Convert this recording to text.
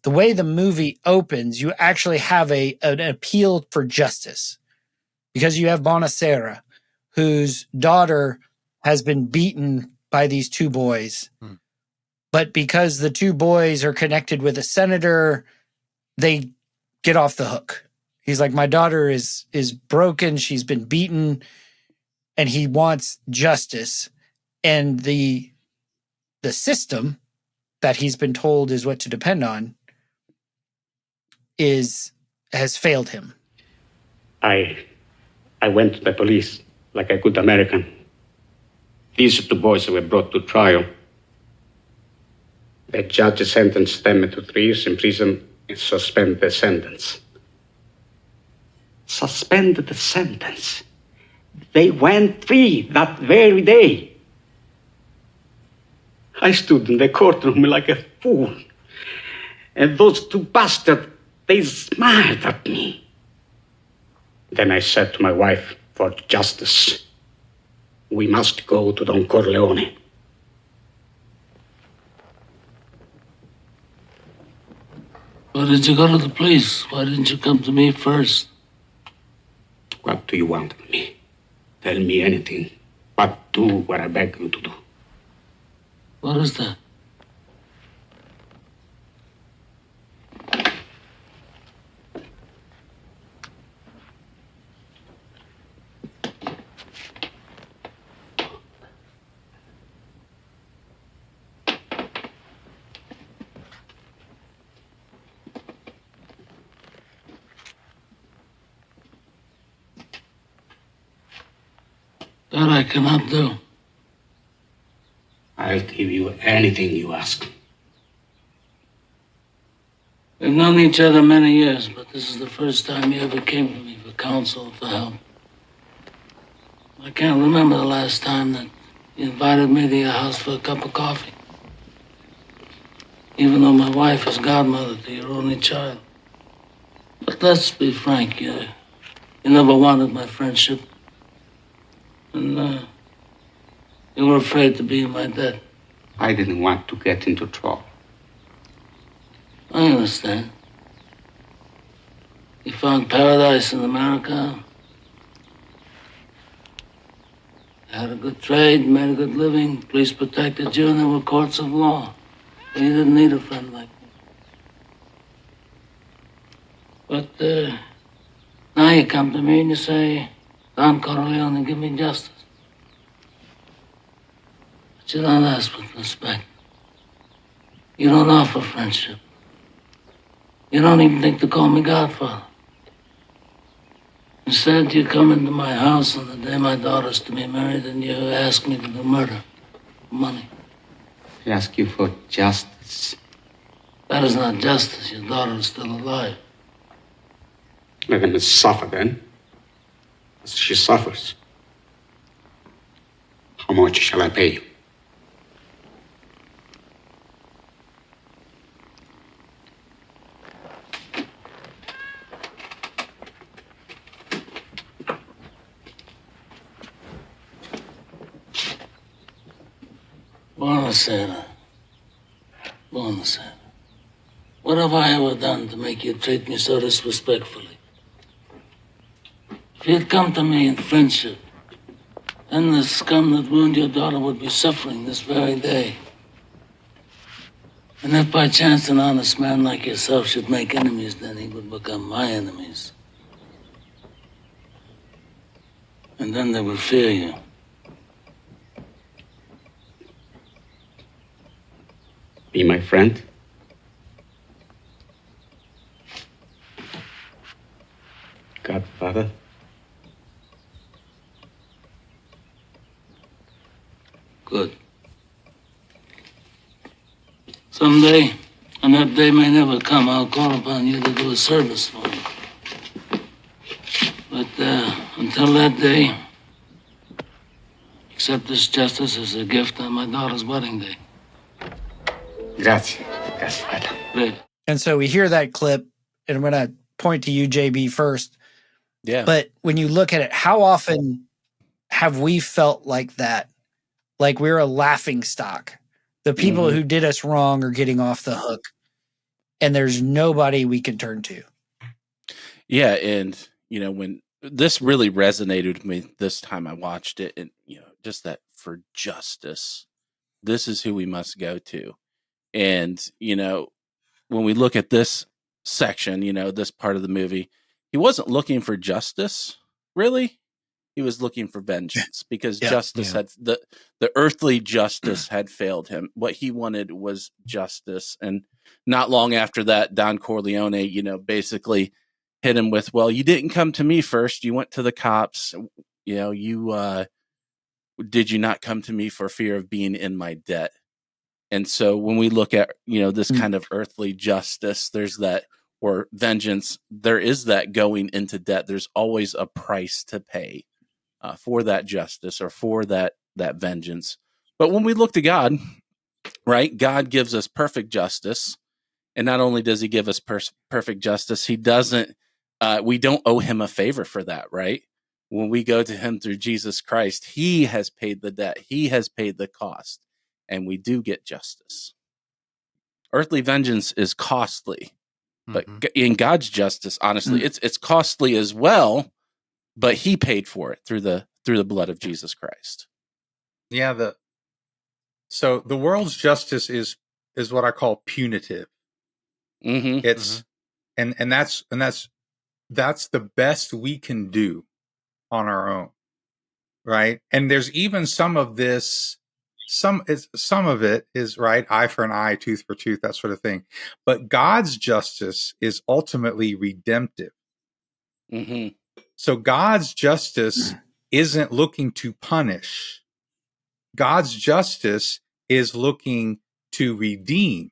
the way the movie opens, you actually have an appeal for justice because you have Bonasera, whose daughter has been beaten by these two boys. But because the two boys are connected with a senator, they get off the hook. He's like, my daughter is broken. She's been beaten, and he wants justice. And the system that he's been told is what to depend on has failed him. I went to the police like a good American. These two boys were brought to trial. The judge sentenced them to 3 years in prison and suspended the sentence. Suspended the sentence? They went free that very day. I stood in the courtroom like a fool. And those two bastards, they smiled at me. Then I said to my wife, for justice, we must go to Don Corleone. Why did you go to the police? Why didn't you come to me first? What do you want of me? Tell me anything, but do what I beg you to do. What is that? That I cannot do. I'll give you anything you ask. We've known each other many years, but this is the first time you ever came to me for counsel, for help. I can't remember the last time that you invited me to your house for a cup of coffee. Even though my wife is godmother to your only child. But let's be frank, you never wanted my friendship. And you were afraid to be in my debt. I didn't want to get into trouble. I understand. You found paradise in America. You had a good trade, made a good living, police protected you, and there were courts of law. And you didn't need a friend like me. But now you come to me and you say, Don Corleone, give me justice. But you don't ask with respect. You don't offer friendship. You don't even think to call me Godfather. Instead, you come into my house on the day my daughter's to be married and you ask me to do murder for money. I ask you for justice. That is not justice. Your daughter is still alive. Let him suffer then, as she suffers. How much shall I pay you? Bonasera. Bonasera. What have I ever done to make you treat me so disrespectfully? If you'd come to me in friendship, then the scum that ruined your daughter would be suffering this very day. And if by chance an honest man like yourself should make enemies, then he would become my enemies. And then they would fear you. Be my friend? Godfather? Good. Someday, and that day may never come, I'll call upon you to do a service for me. But until that day, accept this justice as a gift on my daughter's wedding day. Grazie, Godfather. Great. And so we hear that clip, and I'm going to point to you, JB, first. Yeah. But when you look at it, how often have we felt like that? Like we're a laughing stock. The people who did us wrong are getting off the hook. and there's nobody we can turn to. Yeah, and when this really resonated with me this time I watched it, and just that for justice, this is who we must go to. And when we look at this section, this part of the movie, he wasn't looking for justice, really. He was looking for vengeance, because justice had the earthly justice had failed him. What he wanted was justice. And not long after that, Don Corleone, basically hit him with, well, you didn't come to me first. You went to the cops. Did you not come to me for fear of being in my debt? And so when we look at, this kind of earthly justice, there's that, or vengeance, there is that going into debt. There's always a price to pay for that justice or for that vengeance. But when we look to God, right, God gives us perfect justice. And not only does he give us perfect justice, he doesn't, we don't owe him a favor for that, right? When we go to him through Jesus Christ, he has paid the debt. He has paid the cost, and we do get justice. Earthly vengeance is costly, but in God's justice, honestly, it's costly as well, but he paid for it through the blood of Jesus Christ. Yeah. So the world's justice is what I call punitive. It's and that's the best we can do on our own, right? And there's even some of this. Some of it is right, eye for an eye, tooth for tooth, that sort of thing. But God's justice is ultimately redemptive. So God's justice isn't looking to punish. God's justice is looking to redeem.